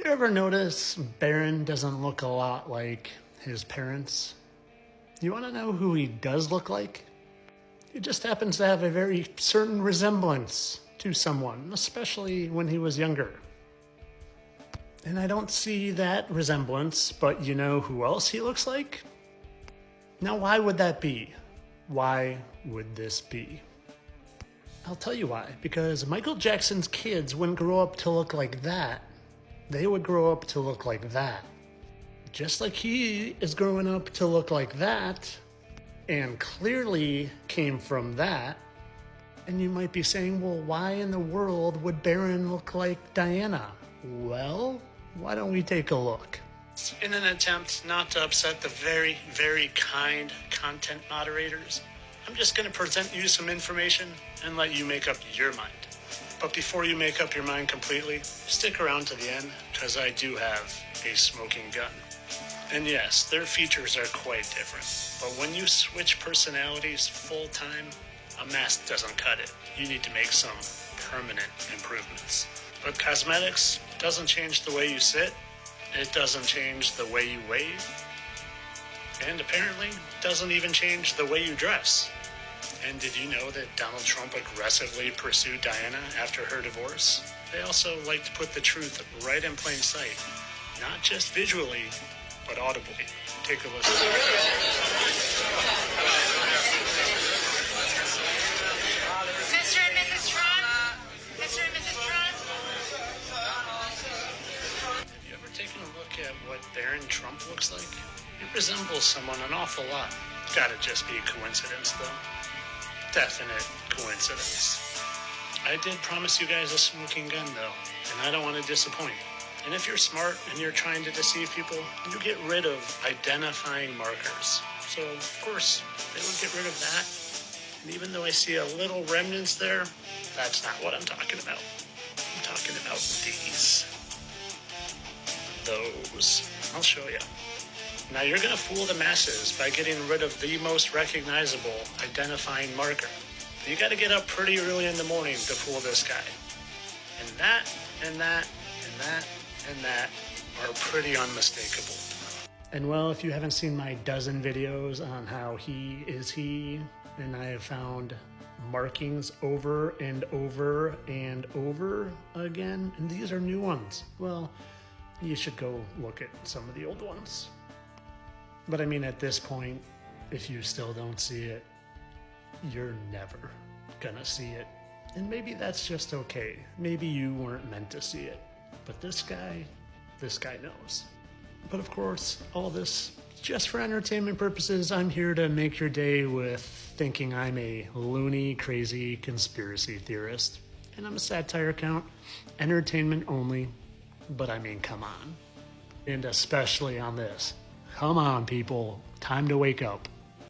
You ever notice Baron doesn't look a lot like his parents? You want to know who he does look like? He just happens to have a very certain resemblance to someone, especially when he was younger. And I don't see that resemblance, but you know who else he looks like? Now, why would that be? Why would this be? I'll tell you why. Because Michael Jackson's kids wouldn't grow up to look like that. They would grow up to look like that. Just like he is growing up to look like that, and clearly came from that. And you might be saying, well, why in the world would Baron look like Diana? Well, why don't we take a look? In an attempt not to upset the very, very kind content moderators, I'm just going to present you some information and let you make up your mind. But before you make up your mind completely, stick around to the end, because I do have a smoking gun. And yes, their features are quite different. But when you switch personalities full time, a mask doesn't cut it. You need to make some permanent improvements. But cosmetics doesn't change the way you sit. It doesn't change the way you wave. And apparently doesn't even change the way you dress. And did you know that Donald Trump aggressively pursued Diana after her divorce? They also like to put the truth right in plain sight. Not just visually, but audibly. Take a listen. Mr. and Mrs. Trump? Mr. and Mrs. Trump? Have you ever taken a look at what Baron Trump looks like? He resembles someone an awful lot. Gotta just be a coincidence, though. Definite coincidence. I did promise you guys a smoking gun, though, and I don't want to disappoint. And if you're smart and you're trying to deceive people, you get rid of identifying markers. So, of course, they would get rid of that. And even though I see a little remnants there, that's not what I'm talking about. I'm talking about these. Those. I'll show you. Now, you're going to fool the masses by getting rid of the most recognizable identifying marker. You got to get up pretty early in the morning to fool this guy. And that, and that, and that, and that are pretty unmistakable. And well, if you haven't seen my dozen videos on how he is he, and I have found markings over and over and over again, and these are new ones, well, you should go look at some of the old ones. But I mean, at this point, if you still don't see it, you're never gonna see it. And maybe that's just okay. Maybe you weren't meant to see it. But this guy knows. But of course, all this just for entertainment purposes. I'm here to make your day with thinking I'm a loony, crazy conspiracy theorist. And I'm a satire account, entertainment only. But I mean, come on. And especially on this. Come on, people. Time to wake up.